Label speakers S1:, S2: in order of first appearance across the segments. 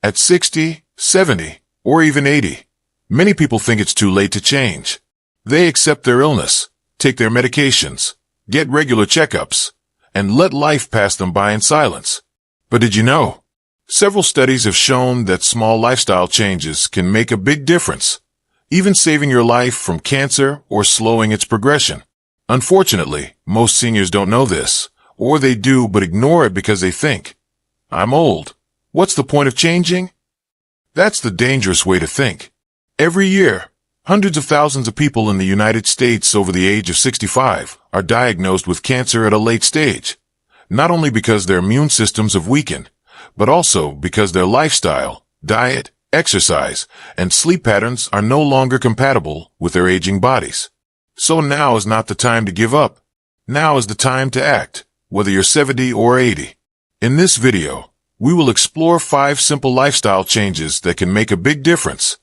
S1: At 60, 70, or even 80, many people think it's too late to change. They accept their illness, take their medications, get regular checkups, and let life pass them by in silence. But did you know? Several studies have shown that small lifestyle changes can make a big difference, even saving your life from cancer or slowing its progression. Unfortunately, most seniors don't know this, or they do but ignore it because they think, "I'm old. What's the point of changing?" That's the dangerous way to think. Every year, hundreds of thousands of people in the United States over the age of 65 are diagnosed with cancer at a late stage, not only because their immune systems have weakened, but also because their lifestyle, diet, exercise, and sleep patterns are no longer compatible with their aging bodies. So now is not the time to give up. Now is the time to act, whether you're 70 or 80. In this video, we will explore 5 simple lifestyle changes that can make a big difference,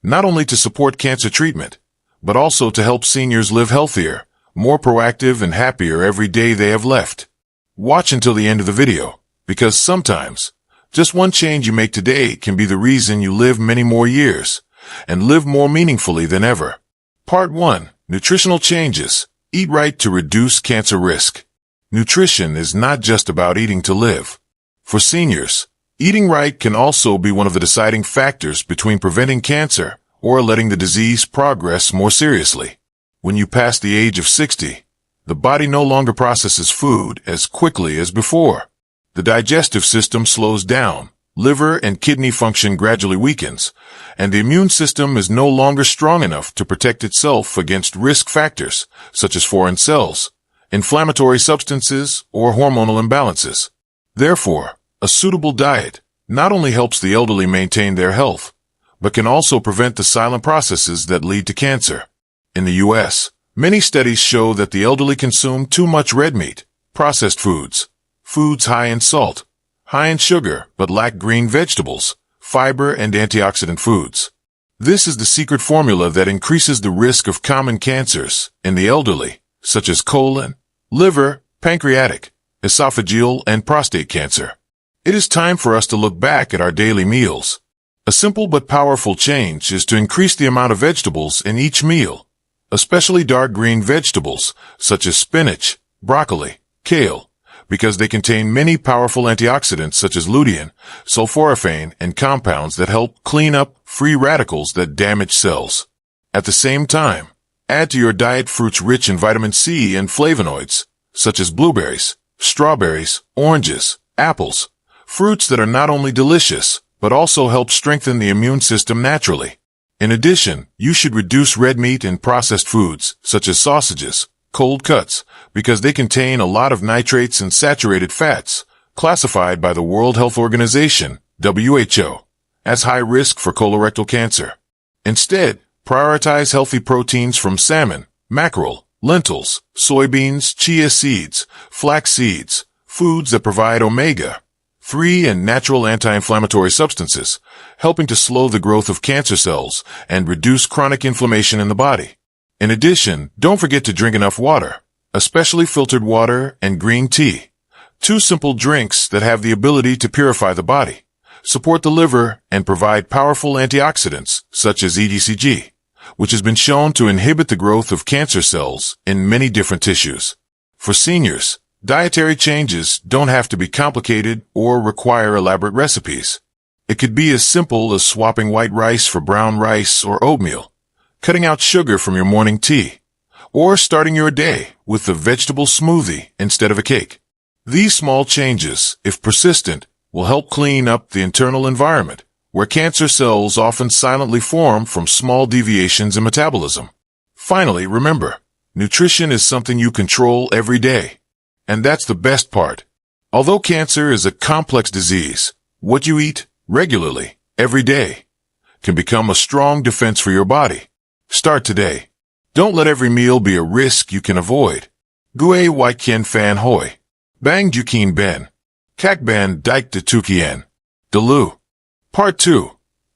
S1: not only to support cancer treatment, but also to help seniors live healthier, more proactive, and happier every day they have left. Watch until the end of the video, because sometimes, just one change you make today can be the reason you live many more years, and live more meaningfully than ever. Part 1. Nutritional changes. Eat right to reduce cancer risk. Nutrition is not just about eating to live. For seniors, eating right can also be one of the deciding factors between preventing cancer or letting the disease progress more seriously. When you pass the age of 60, the body no longer processes food as quickly as before. The digestive system slows down, liver and kidney function gradually weakens, and the immune system is no longer strong enough to protect itself against risk factors such as foreign cells, inflammatory substances, or hormonal imbalances. Therefore, a suitable diet not only helps the elderly maintain their health, but can also prevent the silent processes that lead to cancer. In the U.S., many studies show that the elderly consume too much red meat, processed foods high in salt, high in sugar, but lack green vegetables, fiber, and antioxidant foods. This is the secret formula that increases the risk of common cancers in the elderly, such as colon, liver, pancreatic, esophageal, and prostate cancer. It is time for us to look back at our daily meals. A simple but powerful change is to increase the amount of vegetables in each meal, especially dark green vegetables such as spinach, broccoli, kale, because they contain many powerful antioxidants such as lutein, sulforaphane, and compounds that help clean up free radicals that damage cells. At the same time, add to your diet fruits rich in vitamin C and flavonoids, such as blueberries, strawberries, oranges, apples, fruits that are not only delicious, but also help strengthen the immune system naturally. In addition, you should reduce red meat and processed foods, such as sausages, cold cuts, because they contain a lot of nitrates and saturated fats, classified by the World Health Organization, WHO, as high risk for colorectal cancer. Instead, prioritize healthy proteins from salmon, mackerel, lentils, soybeans, chia seeds, flax seeds, foods that provide omega-3 and natural anti-inflammatory substances, helping to slow the growth of cancer cells and reduce chronic inflammation in the body. In addition, don't forget to drink enough water, especially filtered water and green tea, 2 simple drinks that have the ability to purify the body, support the liver, and provide powerful antioxidants such as EDCG, which has been shown to inhibit the growth of cancer cells in many different tissues. For seniors, dietary changes don't have to be complicated or require elaborate recipes. It could be as simple as swapping white rice for brown rice or oatmeal, cutting out sugar from your morning tea, or starting your day with a vegetable smoothie instead of a cake. These small changes, if persistent, will help clean up the internal environment, where cancer cells often silently form from small deviations in metabolism. Finally, remember, nutrition is something you control every day. And that's the best part. Although cancer is a complex disease, what you eat regularly, every day, can become a strong defense for your body. Start today. Don't let every meal be a risk you can avoid. Gue Wai Kien Fan Hoi. Bang Jukin Ben. Kak Ben Dike de Tukien. Delu. Part 2.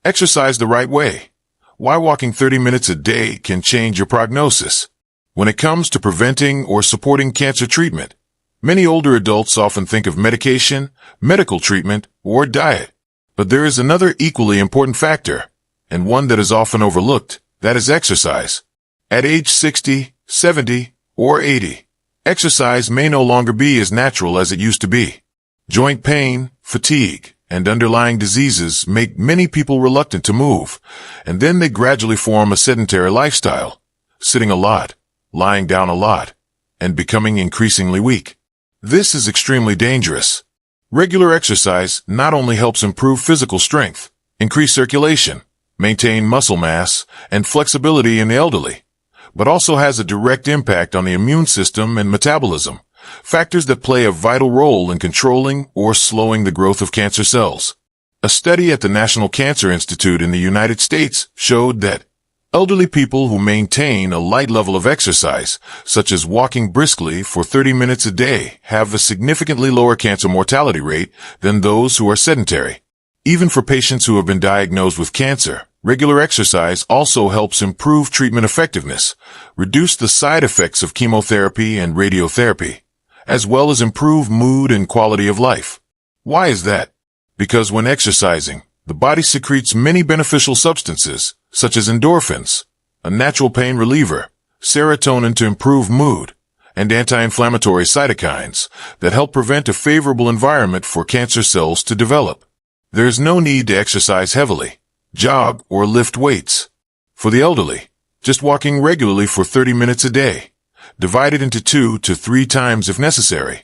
S1: Exercise the right way. Why walking 30 minutes a day can change your prognosis. When it comes to preventing or supporting cancer treatment, many older adults often think of medication, medical treatment, or diet. But there is another equally important factor, and one that is often overlooked, that is exercise. At age 60, 70, or 80, exercise may no longer be as natural as it used to be. Joint pain, fatigue, and underlying diseases make many people reluctant to move, and then they gradually form a sedentary lifestyle, sitting a lot, lying down a lot, and becoming increasingly weak. This is extremely dangerous. Regular exercise not only helps improve physical strength, increase circulation, maintain muscle mass, and flexibility in the elderly, but also has a direct impact on the immune system and metabolism, factors that play a vital role in controlling or slowing the growth of cancer cells. A study at the National Cancer Institute in the United States showed that elderly people who maintain a light level of exercise, such as walking briskly for 30 minutes a day, have a significantly lower cancer mortality rate than those who are sedentary. Even for patients who have been diagnosed with cancer, regular exercise also helps improve treatment effectiveness, reduce the side effects of chemotherapy and radiotherapy, as well as improve mood and quality of life. Why is that? Because when exercising, the body secretes many beneficial substances, such as endorphins, a natural pain reliever, serotonin to improve mood, and anti-inflammatory cytokines that help prevent a favorable environment for cancer cells to develop. There is no need to exercise heavily, jog, or lift weights. For the elderly, just walking regularly for 30 minutes a day, divided into 2 to 3 times if necessary,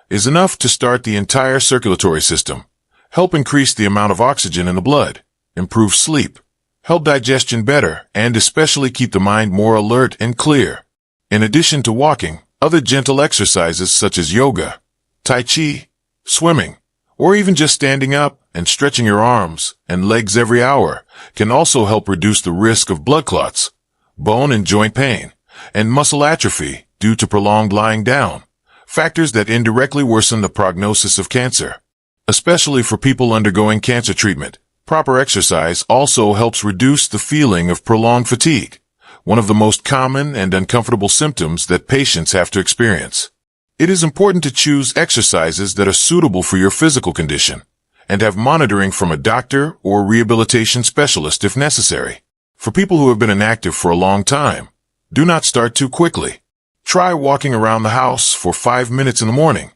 S1: is enough to start the entire circulatory system, help increase the amount of oxygen in the blood, improve sleep, help digestion better, and especially keep the mind more alert and clear. In addition to walking, other gentle exercises such as yoga, tai chi, swimming, or even just standing up and stretching your arms and legs every hour can also help reduce the risk of blood clots, bone and joint pain, and muscle atrophy due to prolonged lying down, factors that indirectly worsen the prognosis of cancer. Especially for people undergoing cancer treatment, proper exercise also helps reduce the feeling of prolonged fatigue, one of the most common and uncomfortable symptoms that patients have to experience. It is important to choose exercises that are suitable for your physical condition and have monitoring from a doctor or rehabilitation specialist if necessary. For people who have been inactive for a long time, do not start too quickly. Try walking around the house for 5 minutes in the morning,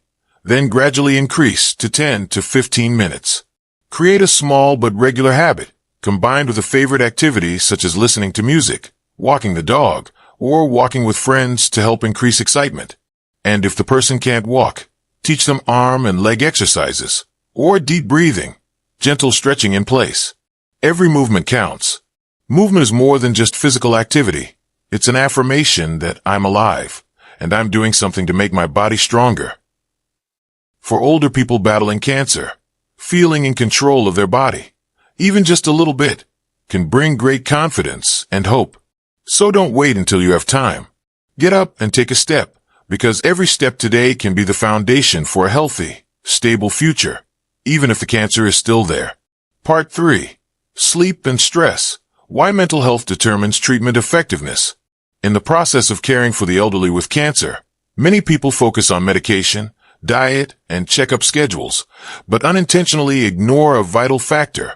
S1: then gradually increase to 10 to 15 minutes. Create a small but regular habit, combined with a favorite activity such as listening to music, walking the dog, or walking with friends to help increase excitement. And if the person can't walk, teach them arm and leg exercises, or deep breathing, gentle stretching in place. Every movement counts. Movement is more than just physical activity. It's an affirmation that I'm alive, and I'm doing something to make my body stronger. For older people battling cancer, feeling in control of their body, even just a little bit, can bring great confidence and hope. So don't wait until you have time. Get up and take a step, because every step today can be the foundation for a healthy, stable future, even if the cancer is still there. Part 3. Sleep and stress. Why mental health determines treatment effectiveness. In the process of caring for the elderly with cancer, many people focus on medication, diet, and checkup schedules, but unintentionally ignore a vital factor: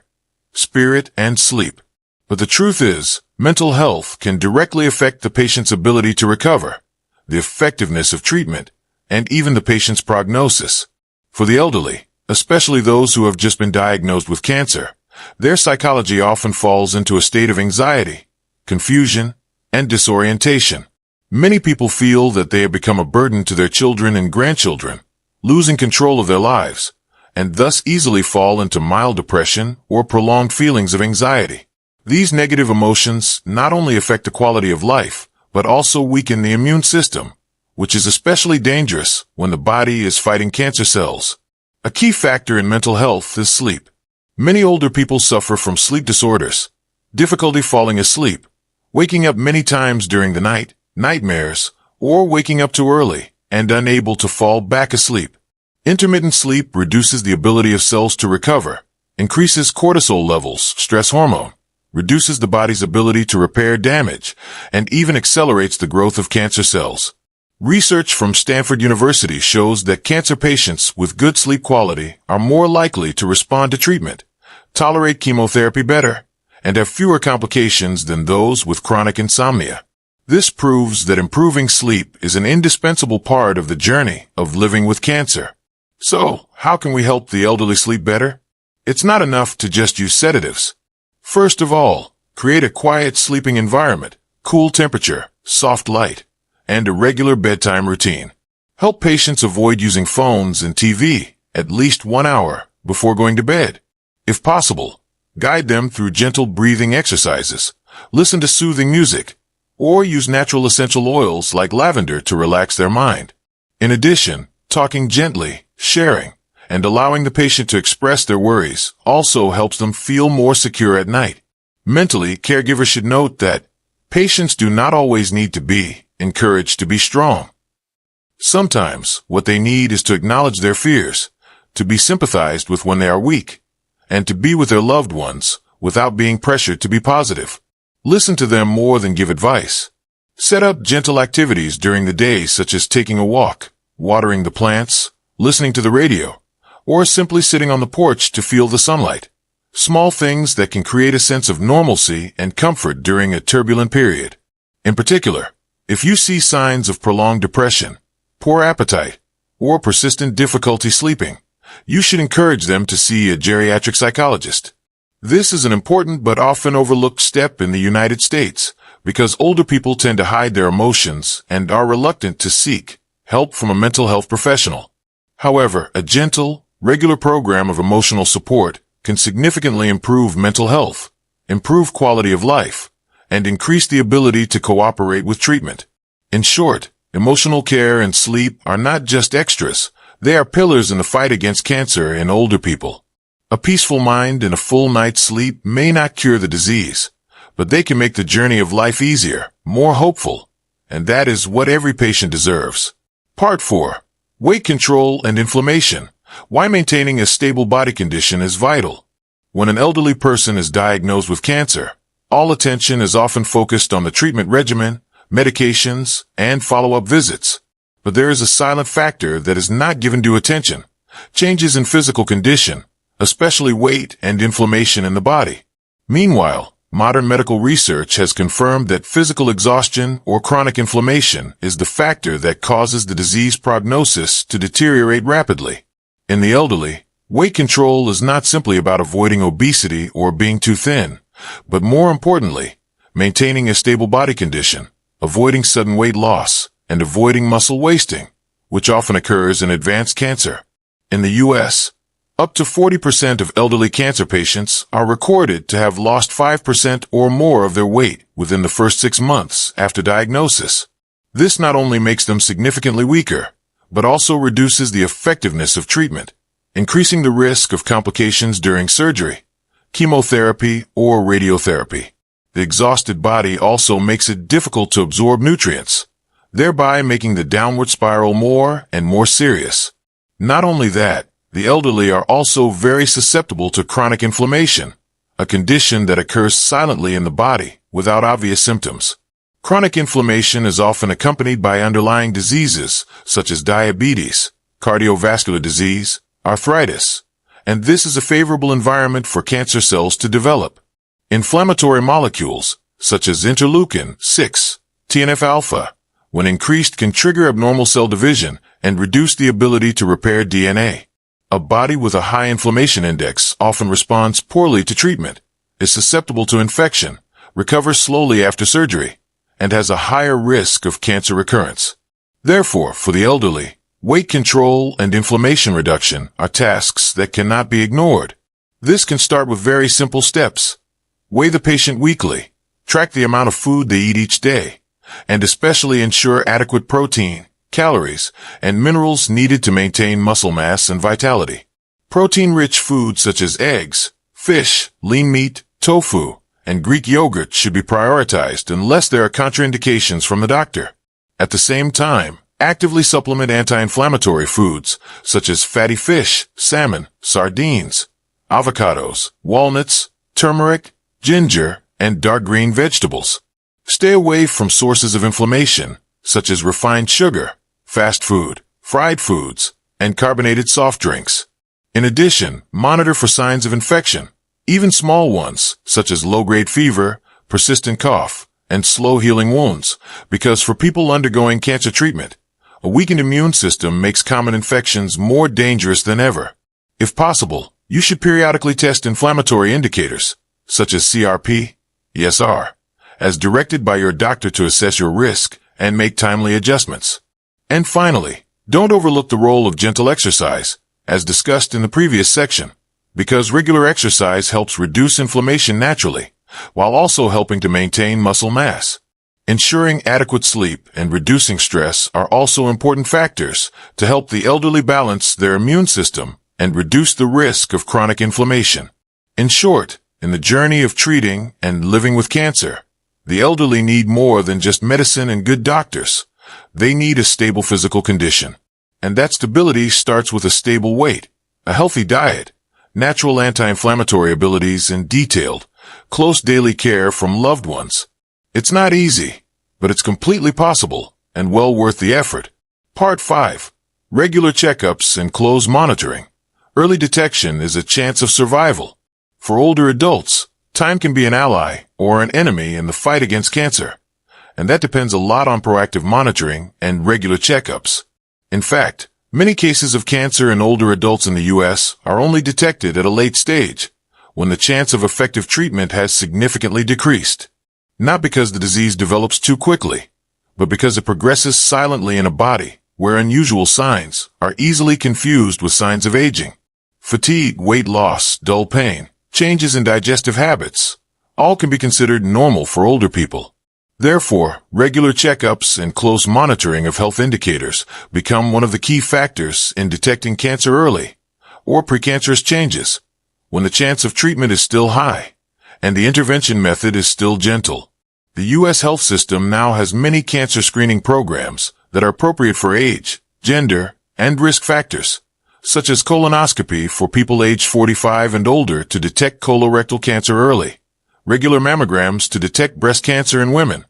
S1: spirit and sleep. But the truth is, mental health can directly affect the patient's ability to recover, the effectiveness of treatment, and even the patient's prognosis. For the elderly, especially those who have just been diagnosed with cancer, their psychology often falls into a state of anxiety, confusion, and disorientation. Many people feel that they have become a burden to their children and grandchildren, losing control of their lives, and thus easily fall into mild depression or prolonged feelings of anxiety. These negative emotions not only affect the quality of life, but also weaken the immune system, which is especially dangerous when the body is fighting cancer cells. A key factor in mental health is sleep. Many older people suffer from sleep disorders, difficulty falling asleep, waking up many times during the night, nightmares, or waking up too early and unable to fall back asleep. Intermittent sleep reduces the ability of cells to recover, increases cortisol levels, stress hormone, reduces the body's ability to repair damage, and even accelerates the growth of cancer cells. Research from Stanford University shows that cancer patients with good sleep quality are more likely to respond to treatment, tolerate chemotherapy better, and have fewer complications than those with chronic insomnia. This proves that improving sleep is an indispensable part of the journey of living with cancer. So, how can we help the elderly sleep better? It's not enough to just use sedatives. First of all, create a quiet sleeping environment, cool temperature, soft light, and a regular bedtime routine. Help patients avoid using phones and TV at least 1 hour before going to bed. If possible, guide them through gentle breathing exercises, listen to soothing music, or use natural essential oils like lavender to relax their mind. In addition, talking gently, sharing, and allowing the patient to express their worries also helps them feel more secure at night. Mentally, caregivers should note that patients do not always need to be encouraged to be strong. Sometimes, what they need is to acknowledge their fears, to be sympathized with when they are weak, and to be with their loved ones without being pressured to be positive. Listen to them more than give advice. Set up gentle activities during the day such as taking a walk, watering the plants, listening to the radio, or simply sitting on the porch to feel the sunlight. Small things that can create a sense of normalcy and comfort during a turbulent period. In particular, if you see signs of prolonged depression, poor appetite, or persistent difficulty sleeping, you should encourage them to see a geriatric psychologist. This is an important but often overlooked step in the United States because older people tend to hide their emotions and are reluctant to seek help from a mental health professional. However, a gentle, regular program of emotional support can significantly improve mental health, improve quality of life, and increase the ability to cooperate with treatment. In short, emotional care and sleep are not just extras, they are pillars in the fight against cancer in older people. A peaceful mind and a full night's sleep may not cure the disease, but they can make the journey of life easier, more hopeful, and that is what every patient deserves. Part 4. Weight control and inflammation. Why maintaining a stable body condition is vital. When an elderly person is diagnosed with cancer, all attention is often focused on the treatment regimen, medications, and follow-up visits. But there is a silent factor that is not given due attention: changes in physical condition, especially weight and inflammation in the body. Meanwhile, modern medical research has confirmed that physical exhaustion or chronic inflammation is the factor that causes the disease prognosis to deteriorate rapidly. In the elderly, weight control is not simply about avoiding obesity or being too thin, but more importantly, maintaining a stable body condition, avoiding sudden weight loss, and avoiding muscle wasting, which often occurs in advanced cancer. In the U.S., up to 40% of elderly cancer patients are recorded to have lost 5% or more of their weight within the first 6 months after diagnosis. This not only makes them significantly weaker, but also reduces the effectiveness of treatment, increasing the risk of complications during surgery, chemotherapy, or radiotherapy. The exhausted body also makes it difficult to absorb nutrients, thereby making the downward spiral more and more serious. Not only that, the elderly are also very susceptible to chronic inflammation, a condition that occurs silently in the body without obvious symptoms. Chronic inflammation is often accompanied by underlying diseases such as diabetes, cardiovascular disease, arthritis, and this is a favorable environment for cancer cells to develop. Inflammatory molecules, such as interleukin-6, TNF-alpha, when increased can trigger abnormal cell division and reduce the ability to repair DNA. A body with a high inflammation index often responds poorly to treatment, is susceptible to infection, recovers slowly after surgery, and has a higher risk of cancer recurrence. Therefore, for the elderly, weight control and inflammation reduction are tasks that cannot be ignored. This can start with very simple steps. Weigh the patient weekly, track the amount of food they eat each day, and especially ensure adequate protein, calories, and minerals needed to maintain muscle mass and vitality. Protein-rich foods such as eggs, fish, lean meat, tofu, and Greek yogurt should be prioritized unless there are contraindications from the doctor. At the same time, actively supplement anti-inflammatory foods such as fatty fish, salmon, sardines, avocados, walnuts, turmeric, ginger, and dark green vegetables. Stay away from sources of inflammation such as refined sugar, fast food, fried foods, and carbonated soft drinks. In addition, monitor for signs of infection, Even small ones, such as low-grade fever, persistent cough, and slow-healing wounds, because for people undergoing cancer treatment, a weakened immune system makes common infections more dangerous than ever. If possible, you should periodically test inflammatory indicators, such as CRP, ESR, as directed by your doctor to assess your risk and make timely adjustments. And finally, don't overlook the role of gentle exercise, as discussed in the previous section, because regular exercise helps reduce inflammation naturally, while also helping to maintain muscle mass. Ensuring adequate sleep and reducing stress are also important factors to help the elderly balance their immune system and reduce the risk of chronic inflammation. In short, in the journey of treating and living with cancer, the elderly need more than just medicine and good doctors. They need a stable physical condition. And that stability starts with a stable weight, a healthy diet, natural anti-inflammatory abilities, and detailed, close daily care from loved ones. It's not easy, but it's completely possible and well worth the effort. Part 5. Regular checkups and close monitoring. Early detection is a chance of survival. For older adults, time can be an ally or an enemy in the fight against cancer, and that depends a lot on proactive monitoring and regular checkups. In fact, many cases of cancer in older adults in the U.S. are only detected at a late stage, when the chance of effective treatment has significantly decreased. Not because the disease develops too quickly, but because it progresses silently in a body where unusual signs are easily confused with signs of aging. Fatigue, weight loss, dull pain, changes in digestive habits, all can be considered normal for older people. Therefore, regular checkups and close monitoring of health indicators become one of the key factors in detecting cancer early, or precancerous changes, when the chance of treatment is still high, and the intervention method is still gentle. The U.S. health system now has many cancer screening programs that are appropriate for age, gender, and risk factors, such as colonoscopy for people aged 45 and older to detect colorectal cancer early, regular mammograms to detect breast cancer in women,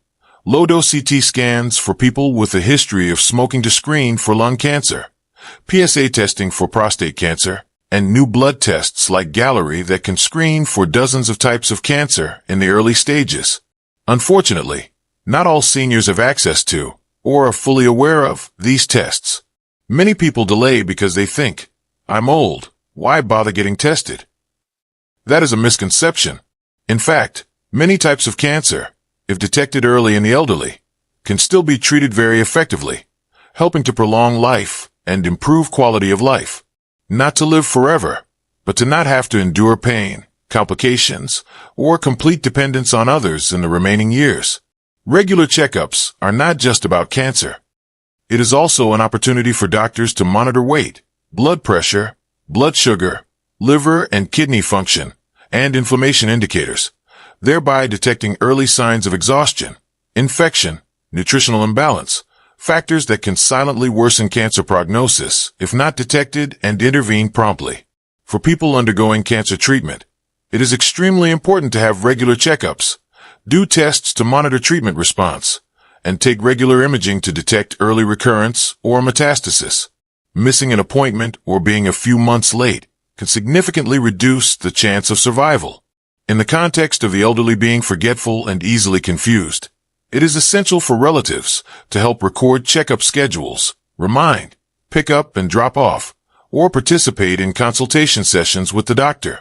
S1: low-dose CT scans for people with a history of smoking to screen for lung cancer, PSA testing for prostate cancer, and new blood tests like Gallery that can screen for dozens of types of cancer in the early stages. Unfortunately, not all seniors have access to, or are fully aware of, these tests. Many people delay because they think, "I'm old, why bother getting tested?" That is a misconception. In fact, many types of cancer, if detected early in the elderly, can still be treated very effectively, helping to prolong life and improve quality of life. Not to live forever, but to not have to endure pain, complications, or complete dependence on others in the remaining years. Regular checkups are not just about cancer. It is also an opportunity for doctors to monitor weight, blood pressure, blood sugar, liver and kidney function, and inflammation indicators, thereby detecting early signs of exhaustion, infection, nutritional imbalance, factors that can silently worsen cancer prognosis if not detected and intervened promptly. For people undergoing cancer treatment, it is extremely important to have regular checkups, do tests to monitor treatment response, and take regular imaging to detect early recurrence or metastasis. Missing an appointment or being a few months late can significantly reduce the chance of survival. In the context of the elderly being forgetful and easily confused, it is essential for relatives to help record checkup schedules, remind, pick up and drop off, or participate in consultation sessions with the doctor.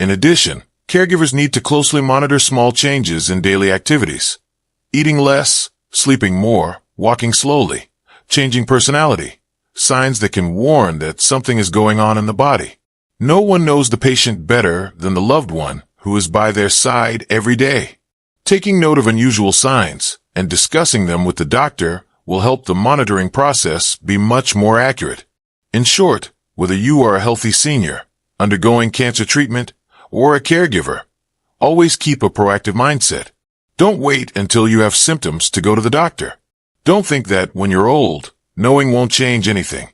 S1: In addition, caregivers need to closely monitor small changes in daily activities. Eating less, sleeping more, walking slowly, changing personality, signs that can warn that something is going on in the body. No one knows the patient better than the loved one who is by their side every day. Taking note of unusual signs and discussing them with the doctor will help the monitoring process be much more accurate. In short, whether you are a healthy senior, undergoing cancer treatment, or a caregiver, always keep a proactive mindset. Don't wait until you have symptoms to go to the doctor. Don't think that when you're old, knowing won't change anything.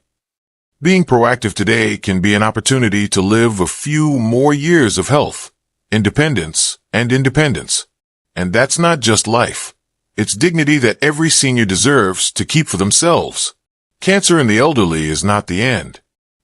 S1: Being proactive today can be an opportunity to live a few more years of health, independence, and independence. And that's not just life. It's dignity that every senior deserves to keep for themselves. Cancer in the elderly is not the end.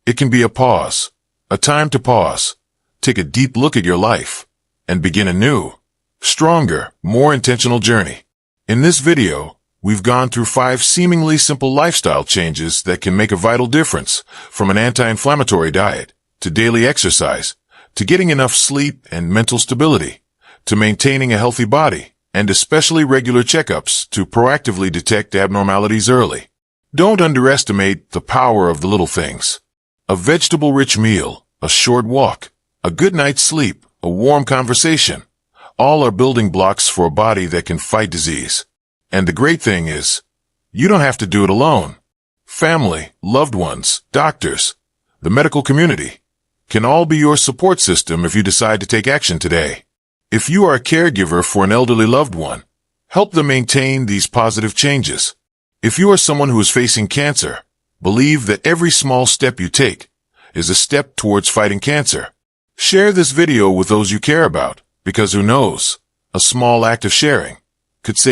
S1: It can be a pause, a time to pause, take a deep look at your life and begin a new, stronger, more intentional journey. In this video, we've gone through 5 seemingly simple lifestyle changes that can make a vital difference, from an anti-inflammatory diet, to daily exercise, to getting enough sleep and mental stability, to maintaining a healthy body, and especially regular checkups to proactively detect abnormalities early. Don't underestimate the power of the little things. A vegetable-rich meal, a short walk, a good night's sleep, a warm conversation, all are building blocks for a body that can fight disease. And the great thing is, you don't have to do it alone. Family, loved ones, doctors, the medical community can all be your support system if you decide to take action today. If you are a caregiver for an elderly loved one, help them maintain these positive changes. If you are someone who is facing cancer, believe that every small step you take is a step towards fighting cancer. Share this video with those you care about, because who knows, a small act of sharing could save